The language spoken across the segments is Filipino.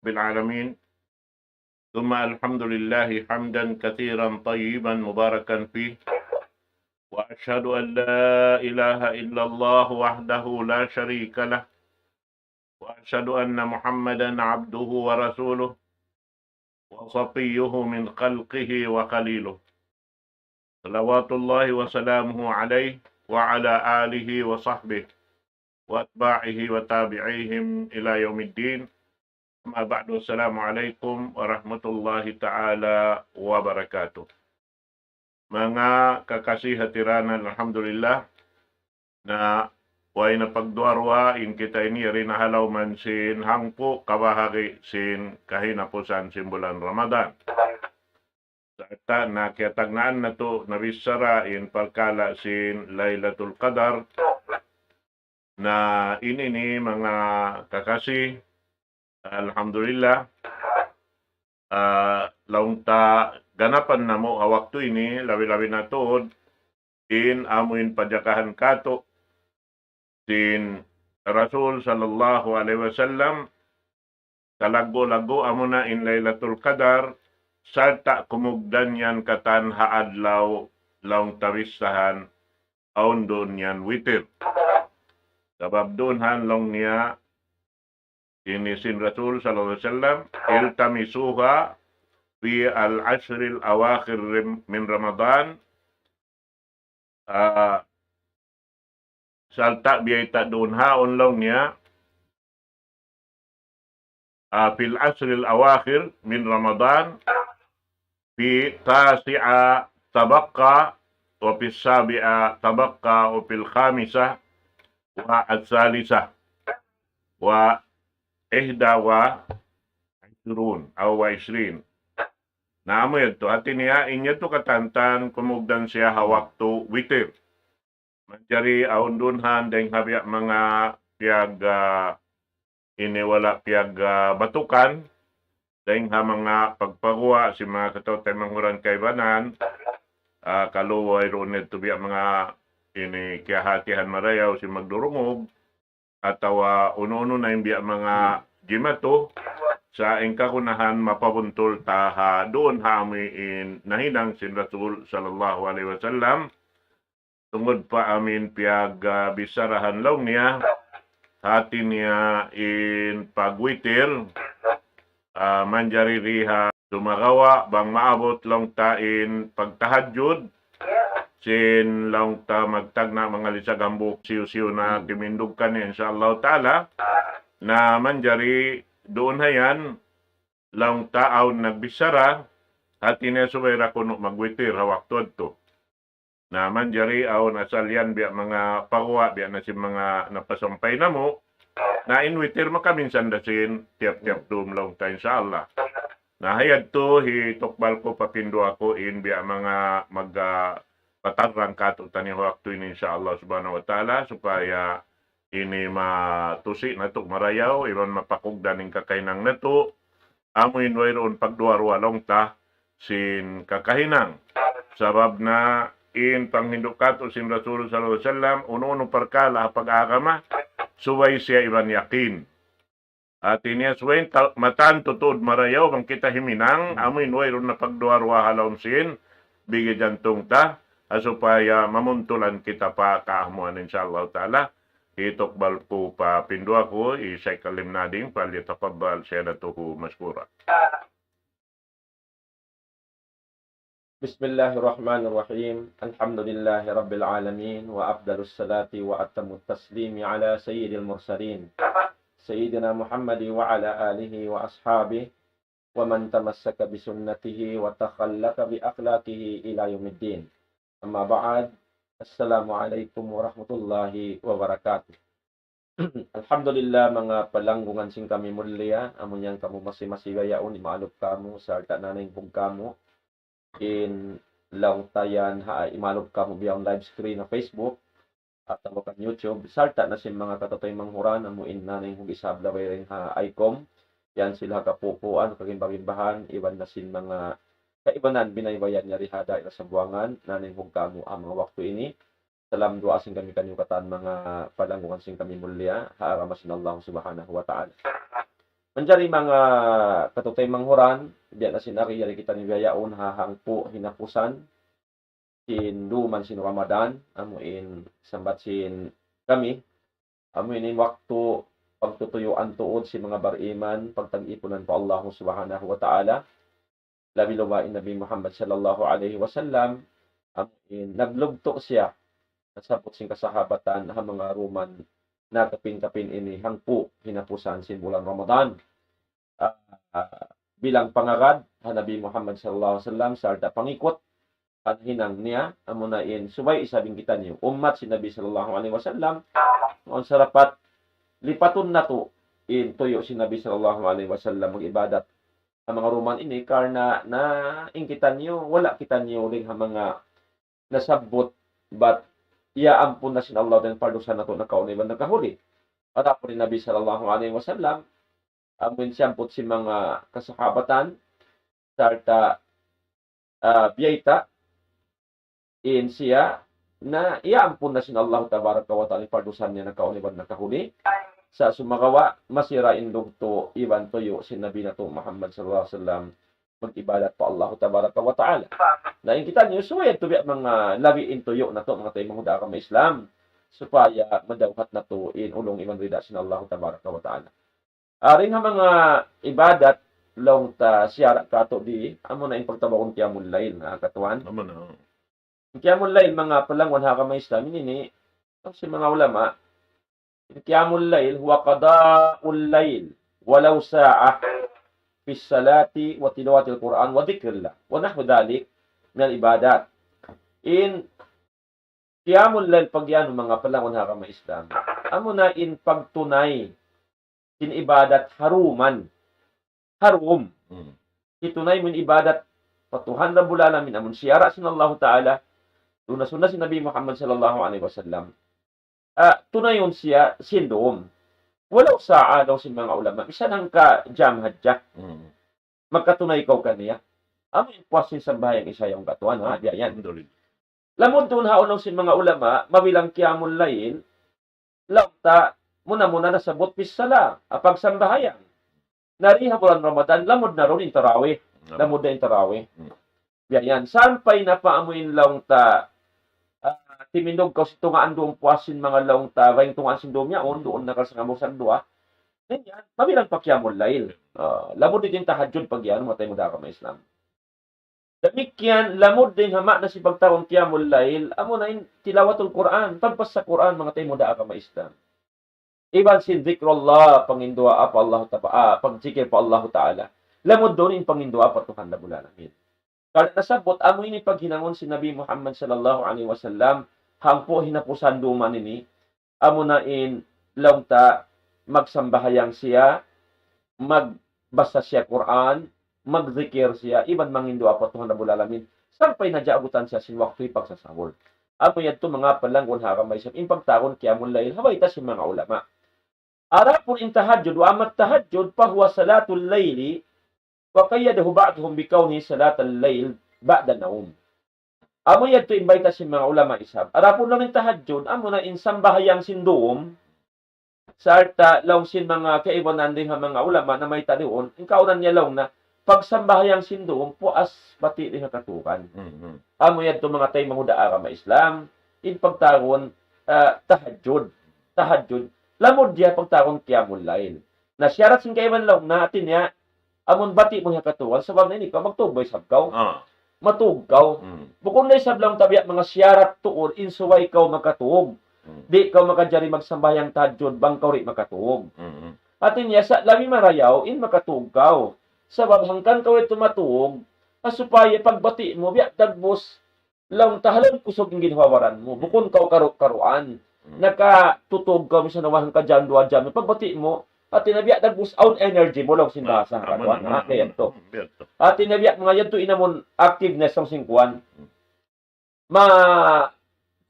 بالعالمين ثم الحمد لله حمدا كثيرا طيبا مباركا فيه وأشهد أن لا إله إلا الله وحده لا شريك له وأشهد أن محمدا عبده ورسوله وصفيه من خلقه وخليله صلوات الله وسلامه عليه وعلى آله وصحبه وأتباعه وتابعيهم إلى يوم الدين. Amma ba'du, assalamualaikum warahmatullahi ta'ala wabarakatuh. Mga kakasih hatiranan, alhamdulillah, na way na pagduarwa in kita ini rin nahalaw man sin hangpo kabahagi sin kahinapusan sin bulan Ramadan. Sa na kiatagnaan na to nabisara in pagkala sin Laylatul Qadar na ini ni mga kakasih. Alhamdulillah, laung ta ganapan na mo waktu ini, lawi-lawi na tuod, in amuin pajakahan kato, sin Rasul sallallahu alaihi wasallam, kalago-lago amo na in Laylatul Qadar, sarta kumugdan yan katan haadlaw, laung tawisahan, aun doon yan witir. Sabab doon han long niya, ini sin Rasul sallallahu alaihi wasallam iltamisuha fi al-ashr al-awakhir min Ramadan, salta biyata doon haon long niya fil ashr al-awakhir min Ramadan fi tasi'a tabaqqa wa fi sabi'a tabaqqa wa fil khamisah wa al-salisah wa ihda wa ishrun aw wa ishrin. Naamo yun to. Atin niya, inyo to katantan, kumugdan siya hawakto witir. Manjari aon dunhan, dahil habya mga piyag iniwala piyag batukan, dahil ha mga pagpagawa, si mga katotay manghuran kaibanan, kaluway roon to biya mga ini kiyahatihan marayaw si magdurungog, atau uno-uno na yung biya mga gimato sa ingkakunahan mapabuntol taha doon hamiin nahinang sin Rasul sallallahu alaihi wasallam tungod pa amin piyag bisarahan law niya hati niya in pagwitir manjari riha tumagawa bang maabot long tain pagtahadjud sin laung ta magtagna mga lisagambok siyo-siyo na kimindugkan ni insyaallah ta'ala na manjari doon hayan laung taaw nagbisara hati niya subay kuno magwitir hawak to na manjari aw nasalyan biya mga pagwa biya na si mga napasampay na mo na inwitir makaminsan dasin tiap-tiap doon laung ta insyaallah na hayad to hitokbal ko papindo ako in biya mga patarang kato tani waktu ini insyaallah subhanahu wa ta'ala supaya ini matusi na to marayaw iban mapakugdan ning kakahinang na to amuin wayroon pagduarwa long ta sin kakahinang sabab na in panghindo kato sin Rasul sallallahu alaihi wasallam uno-uno perkala pag-agama suway siya iban yakin at iniya suway matan tutod marayaw bang kita himinang amuin wayroon na pagduarwa halon sin bigay jantong ta supaya mamuntulan kita pa kaamuan insyaallah ta'ala. Itokbal po pa pindo ako, isay kalim nading palitafadal syadatuhu maskura. Bismillahirrahmanirrahim. Alhamdulillahi rabbil alamin wa afdalus salati wa atamut taslimi ala sayyidil mursalin. Sayyidina Muhammadi wa ala alihi wa ashabihi wa man tamassaka bisunnatihi wa takhallaka bi akhlaqihi ila yaumiddin. Amma ba'd, assalamualaikum warahmatullahi wabarakatuh. Alhamdulillah mga palanggungan sing kami mulia, amon yang kamu masih-masigayaon imalop kamu sa arta nanay pong kamu in laung tayan ha imalop kamu biyang live screen na Facebook at kan YouTube. Sarta na sin mga katatoy manghuran amo in nanay pong isabla rin ha icom. Yan sila kapupuan kagimbahan iban na sin mga kaibanan binaybayan niya rihada ila sa buwangan nanin kung kamo ang mga waktu ini salam dua asing kami kanyukatan mga palanggungan sing kami mulia haaramasin Allah subhanahu wa ta'ala Manjari mga katutay manghuran, biya na sinari yari kita ni biyayaon hahangpo hinapusan, sin duman sin Ramadan, amuin sambat sin kami, amuin in waktu pagtutuyuan tuod si mga bariman, pagtag-ipunan pa Allah subhanahu wa ta'ala, labi lumain Nabi Muhammad sallallahu alaihi wasallam, amuin naglugto siya, nasabot sing kasahabatan, ha mga ruman, na kapin-kapin ini hangpo hinapusan sin bulan Ramadan. Bilang pangagad ha Nabi Muhammad sallallahu alaihi wasallam sarta pangikot at hinang niya amunain subay isabing kita niyo ummat si Nabi sallallahu alaihi wasallam on sarapat lipaton na to in tuyo si Nabi sallallahu alaihi wasallam mag-ibadat ang mga Roman ini karna na ingkitan niyo wala kita niyo ring ha mga nasabot but iya ampun na sin Allah den pardusan nato nakauniban nakahuli at apo ni Nabi sallallahu alaihi wasallam amun siyampot si mga kasahabatan sarta biyayta in siya na iaampun na sin Allah tabaraka wa ta'ala pardusan niya nakauniban nakahuli sa sumagawa masira indog to iban tuyo si Nabi na to Muhammad sallallahu alaihi wasallam mag-ibadat pa Allah tabaraka wa ta'ala na kita niyo suway to mga labi in tuyo na to mga tayo mga ka Islam supaya madawhat na to in ulong iban rida sin Allah tabaraka wa ta'ala. Aring nga mga ibadat long ta siyara kato di amo na in pagtabakon qiyamul layl nga katuan. Amo na. Qiyamul layl mga palangwan ha ka may Islam ini ang si mga ulama qiyamul layl huwa qada'ul layl walau sa'ah fi salati wa tilawatil Quran wa dhikrillah wa nahwu dhalik min ibadat. In qiyamul layl pagyan mga palangwan ha ka may Islam amo na in pagtunay sin ibadat haruman. Harum. Itunay min ibadat patuhan na bulala min amun siyara sin Allah Ta'ala. Sunna si Nabi Muhammad sallallahu alaihi wasallam. Tunayon siya sindom. Walau saa daw sin mga ulama. Isa nang ka jam hadja. Magkatunay ko kaniya. Amin puasin sa bahayang isa yung katuan. Ha? Yan. Lamon doon haon sin mga ulama. Mabilang qiyamul layl. Lauta muna nasabot pisala apag sambahayang nariha bulan Ramadan lamod na ron in tarawih lamod na in tarawih yan sampay na paamuin laong ta timindog ka situngaan doon puasin mga laong ta bayang tungaan sindom niya doon nakasangamusan doa yan mabilang pakyamol layl lamod din tahajjud pag yan matay mo da ka may Islam demikian lamod din hama na si pagtawang qiyamul layl amo na in tilawatul Quran pagpas sa Quran mga tayo mo da ka may Islam. Iban sin zikrullah pangindua apa Allah ta'ala pagzikir pa Allah Ta'ala. Lamod doon in pangindua pa tuhan na bulanamin. Kaya nasabot amo ini paghinangon si Nabi Muhammad sallallahu alaihi wasallam hangpo hinapusan duman ini amo na in lawta magsambahayang siya magbasa siya Quran magzikir siya iban mangindua pa tuhan na bulanamin sampay na jaabutan siya sin waktu pagsasahur. Amo yadto mga palanggon haramay sa in pagtaron qiyamul layl haway ta si mga ulama. Arapun in tahajjud wa amat tahajjud fahuwa salatul layli wa qayyadahu ba'dhum bikawni salatul layl ba'da naum. Amo yadto imbita si mga ulama isab. Arapun lang in tahajjud amo na in sambahayang sindom sarta law sin mga kaibanan din mga ulama na may talion in kaunan niya law na pagsambahayang sindom puas pati din katukan. Amo yadto mga tay mahuda ara Islam in pagtaron tahajjud lamod diya pagtaron qiyamul layl. Na syarat sin kayman law natin niya amon bati mo katuan sabab na ini ka magtuboy sabkaw. Matugkaw. Bukod na isab lang tabiya mga syarat tuod insuway kaw makatuog. Di kaw makajari magsambayang tahajjud bangkaw ri makatuog. Atin niya sa lami marayaw in makatugkaw. Sabab hangkan kaw ito matuog asupaya pagbati mo biya dagbos law tahalan kusog ng ginhawaran mo. Bukod kaw karuan nakatutog ka sa nawahan ka dyan, duwa dyan. Pagbati mo, at tinabiyak dagbus out energy mo lang sinbasa. Kaya ito. At tinabiyak mga yan to inamon activeness ng singkuan.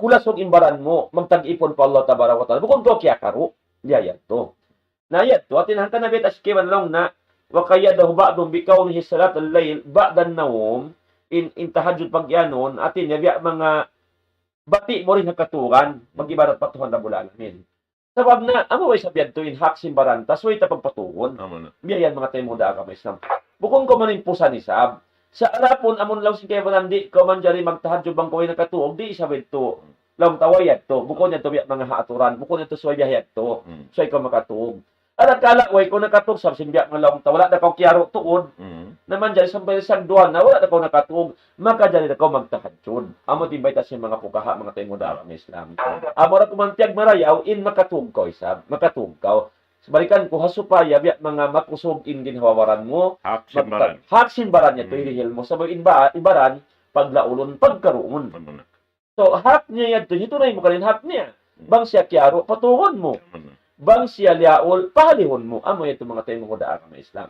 Kulas og imbaran mo, magtag-ipon pa Allah tabaraka wa ta'ala. Bukod ko kaya karo, yan to. Na yan to, at tinahangkan na bit askiman lang na, wa kaya daw ba'dong bikaw ni salat al-layl, ba'dan nawom, in tahajjud pagyanon, at tinabiyak mga bati mo rin ang katuran, mag-ibarat patuhan na bulanamin. Sabab na, amo way sabihan to in hak simbaran, tas way tapagpatuon. Amo na. Biyayan mga tayo mo da ka may Islam. Bukong ko maning pusa ni Sab. Sa arapon, amon lang si Kaya Manandi, ko man dyan magtahadyo bang kaway nakatuog, di isabit to. Lang tawayat to. Bukong niya to mga haaturan. Bukong niya to suway biyayat to. So ikaw makatuog. Alat kala, way ko nakatuog, sab simbiyak nga lang ta. Wala na kong kiyaro tuod. Naman dyan, sampay sa duwan na wala na kong nakatuog. Maka dyan na ko magtahadyod. Amo timbay ta si mga pukaha, mga tayo mo da ka Islam. Amo na kumantiyag marayaw, in makatuog ko, isab. Makatuog ka. Balikan ko hasupaya biya mga makusog in ginhawaran mo Hak simbaran. haksin baran niya to ihil mo sabay ibaran paglaulon pagkaroon Amo na. so hak niya yadto ito na mo kanin hak niya bang siya kyaro patugon mo Amo na. bang siya liaol pahalihon mo amo yadto mga tayo mga daan ng Islam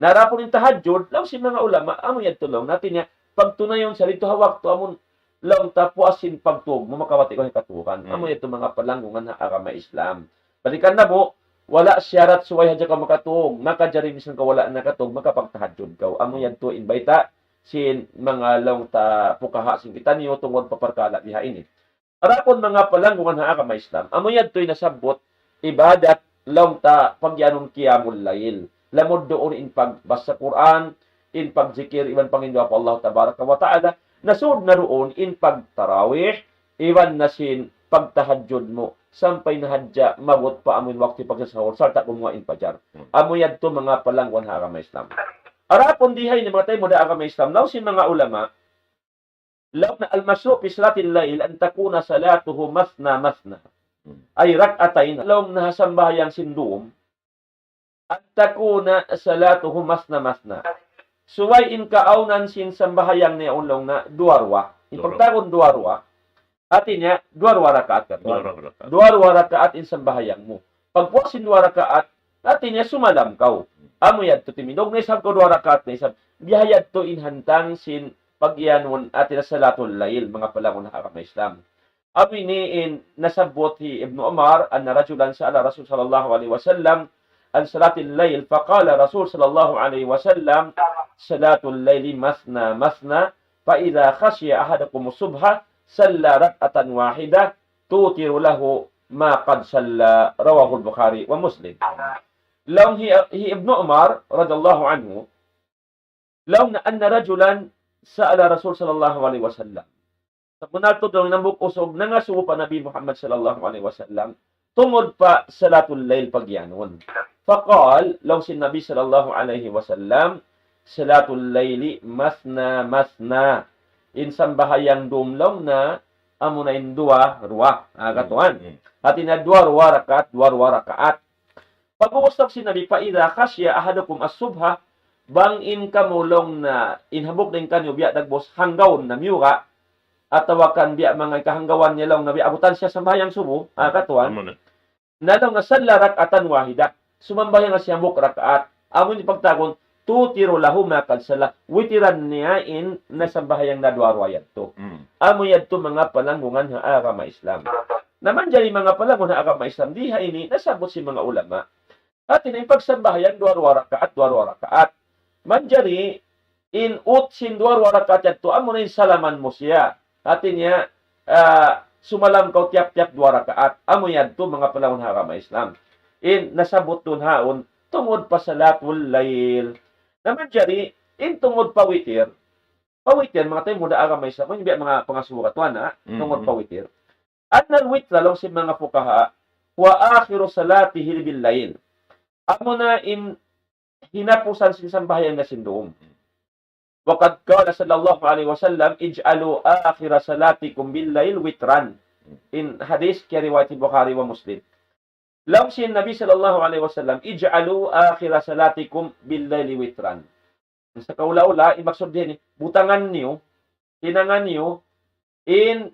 narapon yung tahadjud law si mga ulama amo yadto long natin niya pagtunayon sa lito hawak to amon long tapuasin pagtuog mo makawati ko katukan amo yadto mga palangungan na agama Islam balikan na mo wala syarat suway hadya ka makatuog, makajari bisan ka wala nakatuog, makapagtahadjud ka. Amo yan to invita sin mga long ta pukaha sing kita niyo tungod paparkala diha ini. Arapon mga palanggungan ha ka Islam. Amo yan to'y nasabot ibadat long ta pagyanong qiyamul layl. Lamod doon in pagbasa Quran, in pagzikir iban Panginoon pa Allah tabaraka wa taala. Nasud na roon in pagtarawih, iban na sin pagtahadjud mo sampay na hadya mabot pa amin wakti pagsasahur sarta kumuhain pajar. Amo yadto mga palangwan ha agama Islam. Arapon dihay ni mga tayo mo da agama Islam. Law si mga ulama law na al-masru fi salatil layl an takuna salatuhu masna masna. Ay rak'atayn law nahasambayang sindum at takuna salatuhu masna masna. Suway in kaaunan sin sambahayang ni ulong na duarwa. Ipagtagon duarwa. Artinya, dua rakaat ka. Dua rakaat in sambahayang mo. Pagpuasin dua rakaat, artinya sumalam kau. Amo yad to timindog na isang ko dua rakaat na isang. Biyayad to inhantang sin pagyanon atin sa salatul layl, mga palangon na agama Islam. Amo ini in nasabot hi Ibn Umar, an rajulan sa'ala Rasul sallallahu alaihi wasallam, an salatul layl, faqala Rasul sallallahu alaihi wasallam, salatul layli masna masna, fa idha khasya ahadakum subha, salla rak'atan wahidah tutiru lahu ma qad salla rawahu al-Bukhari wa Muslim. Law hi Ibn Umar radhiyallahu anhu law na anna rajulan sa'ala Rasul sallallahu alaihi wasallam. Samunal to daw nambuk usog nangasuo pa Nabi Muhammad sallallahu alaihi wasallam tungod pa salatul layl pagyanon. Faqal law si Nabi sallallahu alaihi wasallam salatul layli masna masna. Insan bahayang dumlong na amo na in dua katuan. Hati na dua rakaat. Pag-uusap si Nabi pa ida khasya ahadukum as-subha bang in kamulong na inhabok din kanyo biya dagbos hanggawon na miura at tawakan biya mga kahanggawan niya lang na biya abutan siya sa bahayang subo katuan. Nalaw nga salla rak'atan wahida. Sumambayang nga siya muk rakaat. Amo ni pagtagon tutiro lahu makad sala witiran niya in nasambahayang nadwarwayat to. Amo yad to mga palangungan ha agama Islam. Naman dyan mga palangungan ha agama Islam, diha ini nasabot si mga ulama. At in pagsambahayang dwarwa rakaat. Manjari in sin dwarwa rakaat yad to, amo na in salaman mo siya. At niya sumalam kau tiap-tiap dua rakaat. Amo yad to mga palangungan ha agama Islam. In nasabot dun haon tungod pa salatul layl. Naman dyan, in tungod pawitir, mga tayo muna agama Islam, hindi mga pangasukatuan na, tungod pawitir. At nalwitra lang si mga fukaha, wa akhiru salatihi bil layl. Amo na in hinapusan sinsambahayan na sindum. Waqad qala sallallahu alaihi wasallam, ij'alu akhira salatikum bil layl witran. In hadis kaya riwayat Bukhari wa Muslim. Law si Nabi sallallahu alaihi wasallam ij'alu akhira salatikum bil-laili witran. Sa kaula-ula imaksud din butangan niyo, hinangan niyo in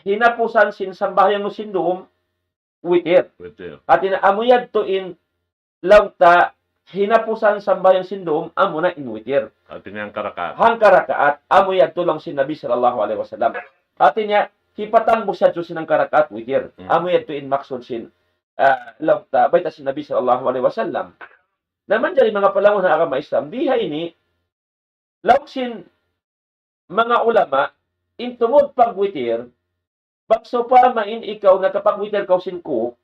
hinapusan sin sambahayan mo sindum witir. At amuyad to in lawta hinapusan sambahayan sindum amo na in witir. At yang karakaat. Hang karakaat amuyad to lang si Nabi sallallahu alaihi wasallam. At niya hipatang busad sin ang karakaat witir. Amuyad to in maksud sin lawta baita si Nabi sallallahu alaihi wasallam. Naman dyan mga palangon na agama Islam, diha ini lawsin mga ulama intumod pagwitir bagso pa main ikaw na kapag witir kaw sin ko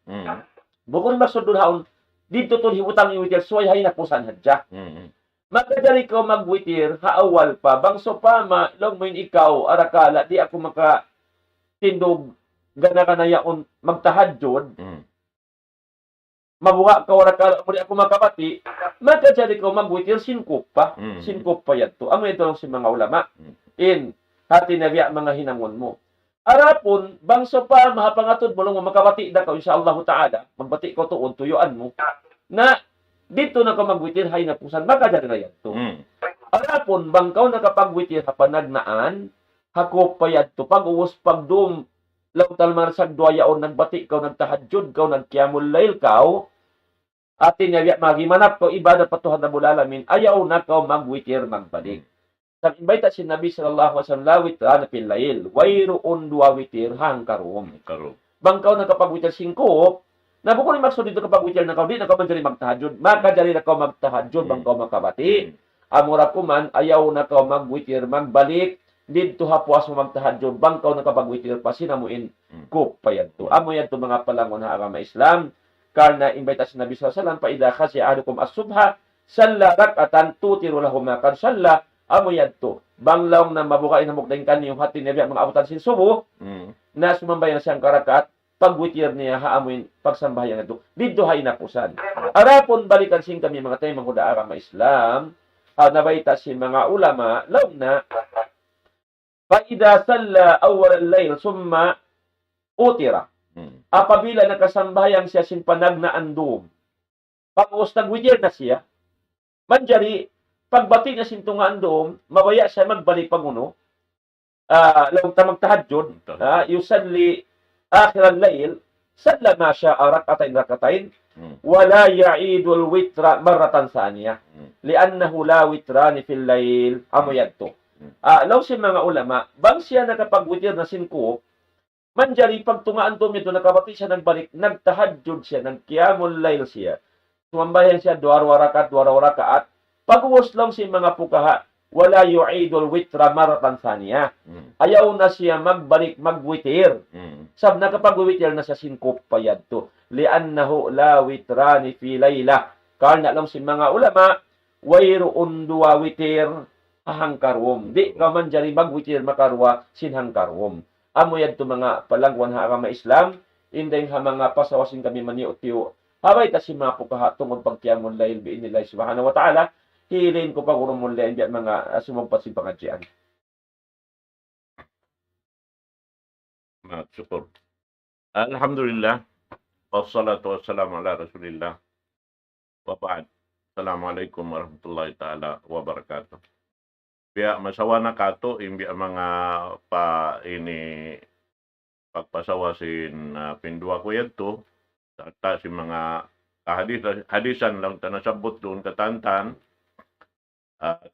Bukod magsudunhaon, dito to hibutang iwitir, suway hay napusan hadya. Magkadari ko magwitir, haawal pa, bangso pa, long mo ikaw, arakala, di ako makatindog, gana ka na yaon magtahadjod, mabuha ka, arakala, mo di ako makapati, magkadari ko magwitir, sinkop pa yan to. Amo ito lang si mga ulama, in, hati na biya mga hinangon mo. Arapon, bangso pa, mahapangatod mo lang, makapati na ka, insyaAllah ta'ala, magbati ko to, tuyuan mo, na, dito na ka magwitir, hay na pusan, makadari na yan to. Arapon, bangkaw na kapagwitir, hapanagnaan, hakop pa yan to, pag-uwas, pag-dum, lang talmar sa duwayaon, nagbati ka, nagtahadjud ka, nagkiyamul layl ka, atin nga magimanap ko, ibadat patuhan na bulalamin, ayaw na ka magwitir, magbalik. Sa imbayta si Nabi sallallahu alaihi wasallam, lawit na pil layl, wayroon duwa witir, hang karom. Bangkaw na kapagwitir, singkop, na bukod ni maksud dito kapag witir na kaw, di na ka man dyan magtahadjud. Magkadali na ka magtahadjud, bang ka makabati. Amura ko man, ayaw na ka magwitir, magbalik, dito hapuas mo magtahadjud, bang ka na kapag witir pa, sinamuin, kup pa yan to. Amo yan to mga palangon na agama Islam, karna imbita si Nabi sallallahu alaihi wasallam, paida kasi ahadukum as-subha, salla rak'atan tutiru lahum makan salla, amo yan to. Banglaw na mabukain na mukdain kaniyong hati niya mga abutan sin subo, na sumambayan siyang karakat, pagwitir niya haamuin pagsambahayan ito dito hay napusan. Arapon balikan sing kami mga tayo mga agama Islam, nabaita si mga ulama law na fa idza salla awwal al-layl summa utira. Apabila nakasambahayan siya sin panagnaan dum, pag-us nagwitir na siya, manjari pagbati niya sin tungaan dum, mabaya siya magbalik paguno. Law ta magtahadjud, yusalli akhir al-layl, salla ma sya'a rakatain, wala ya'idul witra marratan saniyah. Liannahu la witrani fil layl, amo yan to. Law si mga ulama, bang siya nakapagwitir na sinko, manjari pagtungaan to ito, nakabati siya nagbalik, nagtahadjud siya, nagkiyamul layl siya, sumambayan siya, duwarwa rakaat, pag-uwas lang si mga pukaha, wala yu'idul witra maratan saniyah. Ayaw na siya magbalik, magwitir. Sab nakapagwitir na siya sinkop pa yan to. Liannahu la witrani fi layla. Karna lang si mga ulama, wayroon duwa witir, hangkarwom. Di ka man dyan magwitir makarwa, sinhangkarwom. Amo yan to mga palangwan ha agama Islam, inday ha mga pasawasin kami maniutiyo. Habay ta si mga pukaha tungod pagkiyamon layl biinilay subhanahu wa ta'ala, hilin ko pag urumulayan dyan mga sumagpat si pangadyan. Syukur. Alhamdulillah. Wassalatu wassalamu ala rasulillah. Wa ba'd. Assalamualaikum warahmatullahi ta'ala wabarakatuh. Biya masawa na kato, imbi mga ini pagpasawasin pindua ko yan to. Tata si mga hadisan lang tanasabot doon katantan.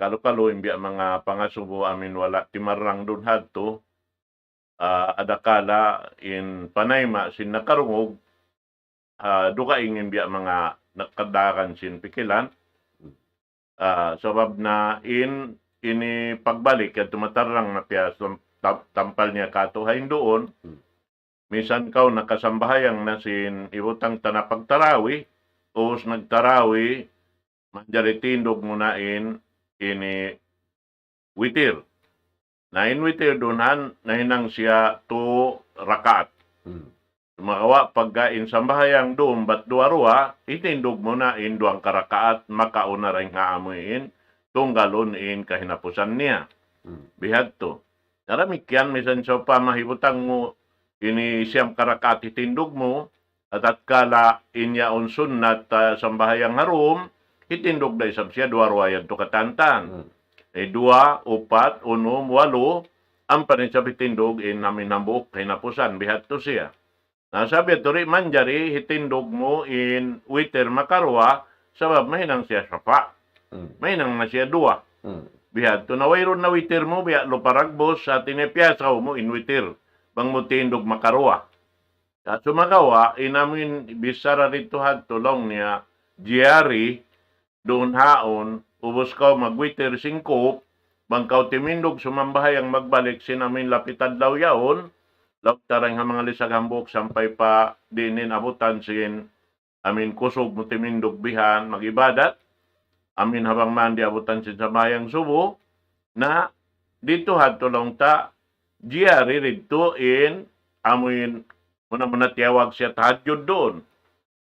Kalo-kalo imbi mga pangasubo amin wala timarang doon hadto. Adakala in panayma sin nakarungog dukaing imbi mga nakadakan sin pikilan. Sabab na ini pagbalik at tumatarang na piya tampal niya katuhain doon. Misan kaw nakasambahayang na sin ibutang tanapagtarawi o nagtarawi manjari tindog munain ini witir. Na in witir doon nahinang siya 2 rakaat. Makawa pagkain sambahayang doon bat duwarua, itindog mo na in 2 karakaat, makauna rin haamuin, tunggalon in kahinapusan niya. Bihad to. Naramikyan, misan sa pamahibutang mo, ini siyam karakaat itindog mo, at kala inya on sunnat sambahayang harum, itindog na isang siya, duwarua yan to katantan. 2, 4, 6, 8, ang paninsabi tindog in namin nambuk, kahinapusan, bihad to siya. Sabi ito rin, manjari, hitindog mo in witer makarwa, sabab mahinang siya sapa. Mahinang na siya 2. Bihad, to nawayron na witer mo, biya luparagbos, sa tinipyasaw mo in witer, bang mo tindog makarwa. At sumagawa, inamin bisara rito tulong niya, jiyari, doon haon, ubos ka magwiter singkop, bang kaw timindog sumambahayang magbalik, sinamin lapitad daw yaon, tarang mga lisag hambok sampay pa dinin abutan sin amin kusog mo timindog bihan, magibadat, amin habang mandi abutan sin sa bayang subo, na dito hatulong ta, jiyari rito in, amin, muna tiyawag siya tahadjud doon.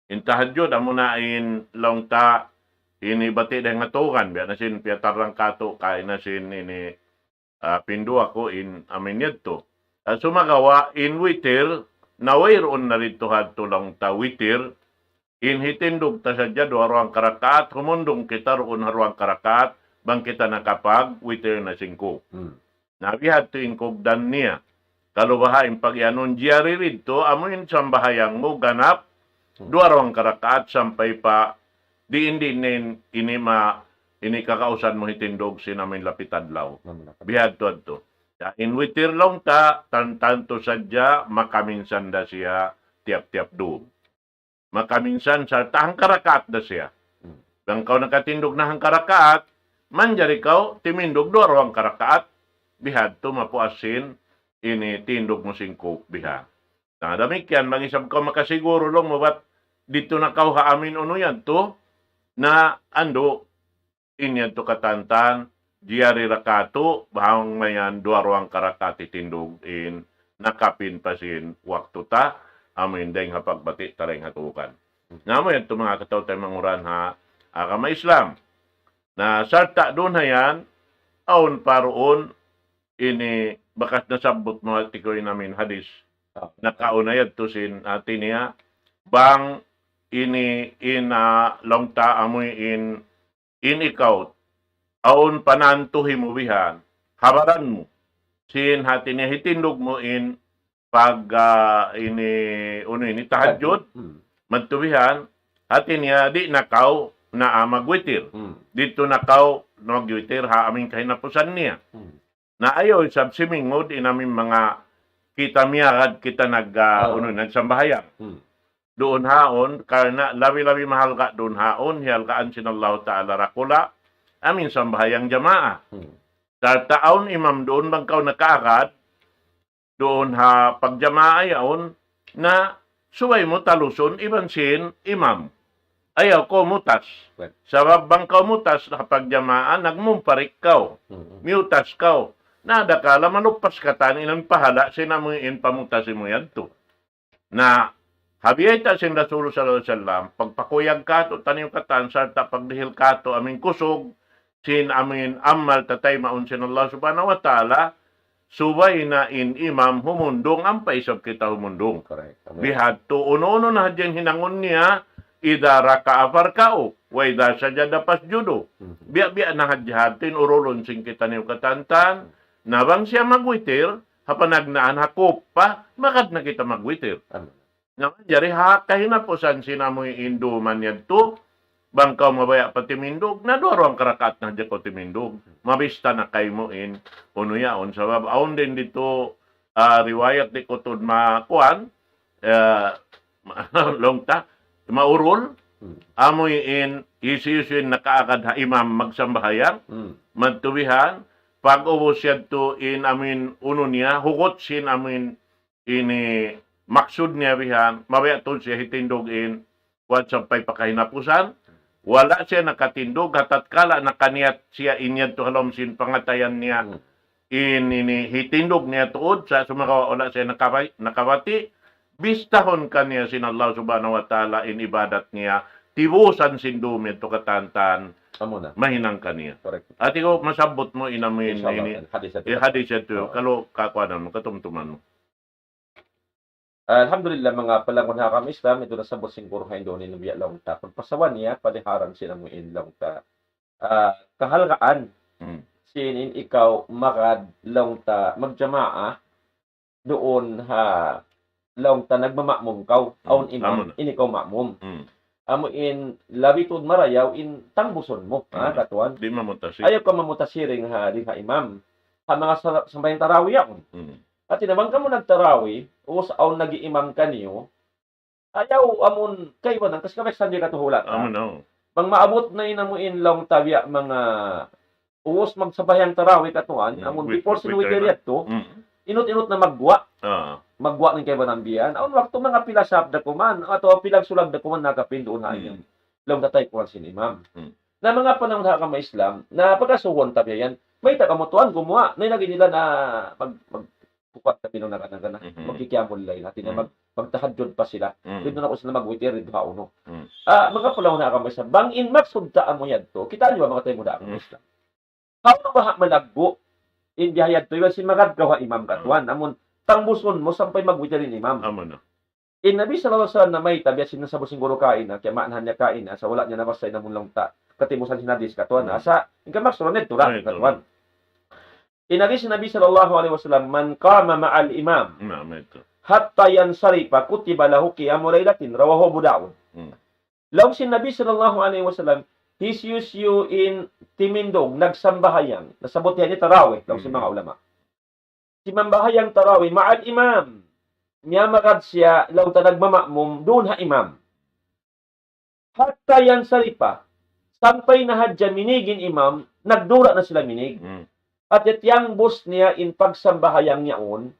In tahadjud, amo na in long ta, inibati dahil ngatukan, biya na sin piyatarang kato, kain na sin ini, pindu ako in amin yadto. Sumagawa, in witir, nawayroon na rito hatulong ta witir, in hitindog ta sa jado haruang karakaat, humundong kita roon haruang karakaat, bang kita nakapag witir na singko. Nabihat to in kogdan niya. Kalubahain pag yanon jiyari rito, amuin sambahayang mo ganap, duarong karakaat sampay pa, di ini kakausan mo hitindog sinamin lapitadlaw. Bihad to. In witir long ta, tanto sadya, makaminsan da siya, tiap-tiap doon. Makaminsan sa tahang karakaat da siya. Bang kau nakatindog na hang karakaat, manjari kau, timindog duarong karakaat, bihad to mapuasin, ini tindog mo singko biha. Nah, demikian mangisab ko makasiguro long mabat dito na kau haamin uno yan to na ando inyan to katantan jiyari rakato bahang mayan duarwang karakati tindog in nakapin pasin waktu ta amin deng hapagbati tareng hatukan. Namo yan to mga kataw tayo manguran ha agama Islam. Na sarta doon hayan aun paroon ini bakas nasabot mga tikoy namin hadis. Nakaunayad to sin atin niya. Bang ini longta amoy in ikaw. Aun panantuhi mo bihan. Habaran mo. Sin hati niya hitindog mo in pag ini tahadjud. Magtubihan. Hati niya di nakaw na magwitir. Dito nakaw magwitir ha aming kahinapusan niya. Na ayaw sab simingod inamin mga kita miyagad kita nagsambahayang. Doon haon karena labi-labi mahal ka doon haon hialkaan sinallahu ta'ala rakula amin sambahayang jamaah. Sa taon imam doon bang kau nakaagad doon ha pagjamaah yaon na suway mo taluson ibansin imam. Ayaw ko mutas. Sabab bang kau mutas na pagjamaan nagmumparik kau. Miutas kau. Nada ka, manupas ka tan, ilang pahala, sinamuin pamutasin mo yan to. Na, habiyeta sin Rasul sallallahu alaihi wasallam, pagpakuyag ka to, tanim ka tan, sarta pagdihil ka to, aming kusog, sin amin amal tatay maun sin Allah subhanahu wa ta'ala, subay na in imam humundong, ang paisap kita humundong. Bihad to, uno-uno na dyan hinangon niya, idara ka afar kao, wayda sajada pas judo. Biya-biya na hadyahatin, urulon sin kita niyo katantan, nabang siya magwitir, hapanagnaan hakop pa, makad na kita magwitir. Naman, jari kahinapusan sinamoy induman yan to, bangkaw mabaya pa timindog, na dorong karakat na dyan ko timindog. Mabista na kay mo in, uno yaon. Sabab, aon din dito, riwayat di ko to makuan, longta, maurol, amoy in, isi-isin na kaagad ha imam magsambahayang, magtubihan, pag-ubos yan to in amin uno niya, hugot sin amin ini maksud niya bihan, mabaya to siya hitindog in kuwan sampay pakahinapusan, wala siya nakatindog, hatat kala nakaniyat siya inyan to halom sin pangatayan niya ini hitindog niya tuod sa sumakawa wala siya nakabati, bistahon kaniya sin Allah subhanahu wa ta'ala in ibadat niya, tibusan sin dumi to katantan, mahinang kaniya. Correct. At ikaw, masabot mo inamin ini hadis ito, kalau kakwanan mo, katumtuman mo. Alhamdulillah mga palangon ha kami Islam, ito na sabot singkuro ha Indonesia nabiya lang ta. Pagpasawan niya, paliharan sila mo in lang ta. Kahalgaan, sinin ikaw makad lang ta, magjamaa, doon ha, lang ta nagmamakmum kaw, aun imam, inikaw makmum. Amo in labitod marayaw in tangbuson mo, katuan. Di mamutasi. Ayaw ka mamutasiring ha di ha imam. Ha mga sambayang tarawih ako. At tinabang ka mo nagtarawih, o sa aon nag-iimam ka niyo, ayaw amon kayo nang kasi kamay sandi ka tuhulat. Bang maabot na inamuin lang tabya mga uos magsabayang tarawih katuan, amon before sinuwi kariat to, inut-inut na magwa. magwa ng kay banambian aun waktu mga pila sabda kuman ato pilang sulag da kuman nakapindoon na yung law datay kuan sin imam. Na mga panahon ha ka Islam na pagkasuwon tabi yan may takamutuan gumawa na lagi nila na magkupat kami nung nakana magkikiyamol lay natin na magtahadjud pa sila dito na ko sila magwitir dito ha uno. Mga panahon ha ka Islam bangin maksudtaan mo yan to kita niyo ba mga tayo mo da ka Islam. How ba malagbo in biyayad to sin magadgaw ha imam katwan amon tangbuson mo sampay magwitirin imam. In Nabi sallallahu alaihi wasallam na may tabi sinasabot siguro kain na kaya maanahan niya kain sa wala niya nabasay na munlang ta katimusan sinadis katwan sa inkamak suraned turan katwan. In Nabi sallallahu alaihi wasallam man qama ma'al imam hatta yansarifa kutiba lahu qiyamul lailatin rawahu Abu Dawud. Law sin Nabi sallallahu alaihi wasallam he's used you in Timindog nagsambahayang nasabot niya ni tarawih law sin mga ulama. Si mambahayang tarawih ma'al imam niya makad siya law ta nagmamamum doon ha imam. Hatta yan saripa sampay na hadya minigin imam nagdura na sila minig. At yang bus niya in pagsambahayang niyaon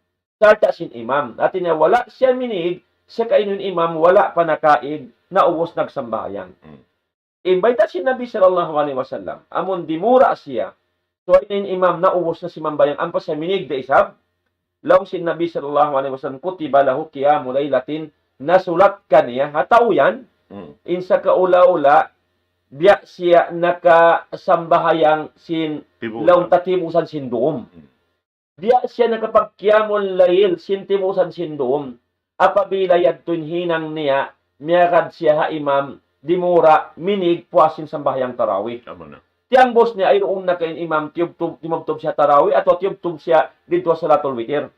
sarta sin imam. At niya wala siya minig siya kainon imam wala pa nakaig na ubos nagsambahayang. Imbayta si Nabi sallallahu alaihi wasallam amon dimura siya so inin imam na ubos na si mambayang ampas sa minig da isab. Law sin Nabi sallallahu alaihi wasallam kutiba lahu qiyamul lailatin nasulat kaniya hataw yan insa kaula-ula biya siya nakasambahayang sin law tatimusan sin doom. Biya siya nakapagqiyamul lail sin timusan sin doom. Apabila yadtun hinang niya miyakad siya ha imam dimura minig puasin sambahayang tarawih. Tiyang boss niya ay roong na kain imam timugtog siya tarawih at timugtog siya dito sa salatul witir.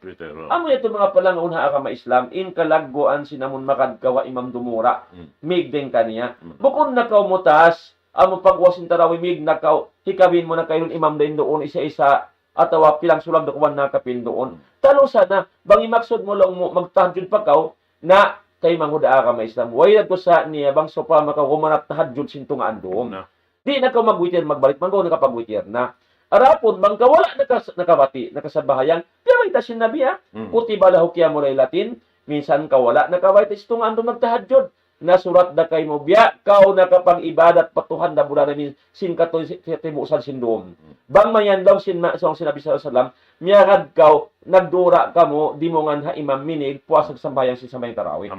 Amo ito mga palangon ha ka Islam in kalaggoan sinamon makadkawa imam dumura migdeng kaniya. Bukod na kaw mutas amo pagwasin tarawih mig nakaw hikabin mo na kayon imam din doon isa-isa atawa pilang sulag dakuan na kapin doon. Talo sana bangi maksud mo lang mo magtahajjud pa kaw na kay manghuda ka Islam. Way ko sa niya bang sopa makagumanap tahajjud sintungaan doon. Di na ka magwitir, magbalik man ko nakapagwitir na. Arapon, bang wala nakabati, nakasabahayang, kaya may tasin nabi ha. Kutiba lahu qiyamul lailatin, minsan ka wala nakawait istungan doon magtahadjud. Nasurat na kay mo biya, kau nakapang-ibadat patuhan na bulan namin sin kato timusan sin doon. Bang mayan daw sinabi sa salam, miyagad kau, nagdura ka mo, di mo nga ha imam minig, puwasag sambayang sin sambayang tarawih.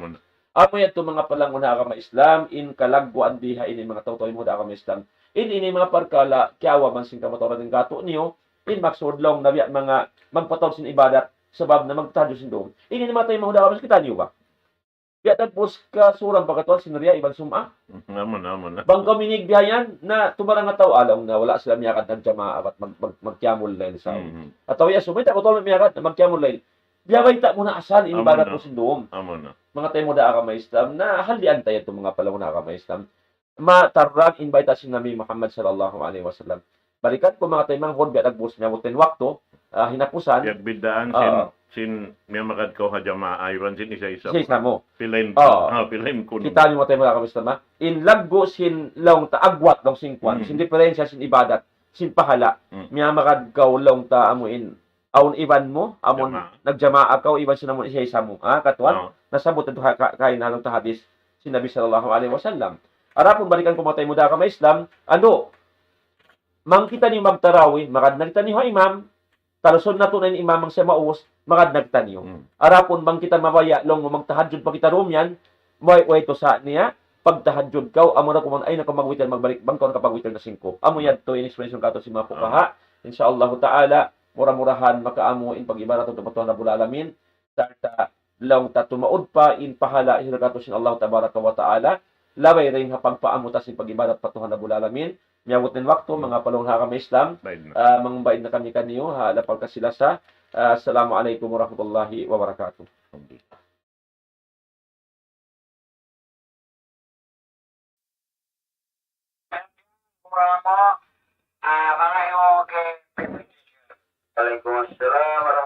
Amo yan ito mga palangon na akama Islam, in kalagguan diha ini mga tawtoy mo na akama Islam. Ini mga parkala, kiawa man sin kamatoran ng gato niyo, in maksudlong na mga magpataw sin ibadat, sabab na magtadyo sin doon. Ini naman tayo mahuda akama kita niyo ba? Kaya tagpos ka surang pagkatuan, sinuriya, ibang sum'a. Naman. Bang kaminig bihayan na tumarang nga tao, alam na wala sila miyakad ng jamaa at magkiyamul lail sa At tayo, sumita ko tol miyakad na magkiyamul lail. Biyabay ta muna asal, inibadat mo sin doon. Mga tayo mo da akama Islam na halian tayo itong mga palaw na akama Islam. Matarag invite si Nabi Muhammad sallallahu alaihi wasallam. Balikan ko mga tayo mga hodbi at agbus niya mutin wakto, hinapusan. Kaya bidaan sin may makad ko ha jamaa aywan sin isa-isa. Isa mo. Pilain kuno. Kita niyo mo tayo mga akama Islam ha. In laggo sin laong taagwat long sin kwan, sin diferensya sin ibadat, sin pahala. May makad ka laong ta amuin. Aun iban mo, amon nagjamaa ka iban sinamon isa-isa mo. Katwan, nasabot ito kain halong tahadis si Nabi sallallahu alaihi wasallam. Arapon balikan ko mga tayo muda ka Islam, mangkita ni magtarawi, makad nagta niyo imam, taluson na tunay ni imam ang siya mauos, makad nagta niyo. Arapon bang kita mabaya, long magtahadjud pa kita room yan, way to sa niya, pagtahadjud ka, amo na kuman, ay nakamagwitir, magbalik, bang ka nakapagwitir na 5. Amo yan to, in-explanation ka to si mga pukaha, insyaallah ta'ala, mura-murahan, makaamo, in pag-ibarat ito patuhan na bulalamin, sarta, lang tatumaod pa, in pahala, hiragato sin Allah tabaraka wa ta'ala, labay rin pagpaamutas in pag-ibadat patuhan na bulalamin. Miyawot ng wakto, mga palong hakam Islam, mga baid na kami kaniyo, halapal ka sila sa Assalamualaikum warahmatullahi wabarakatuh. Waalaikumsalam.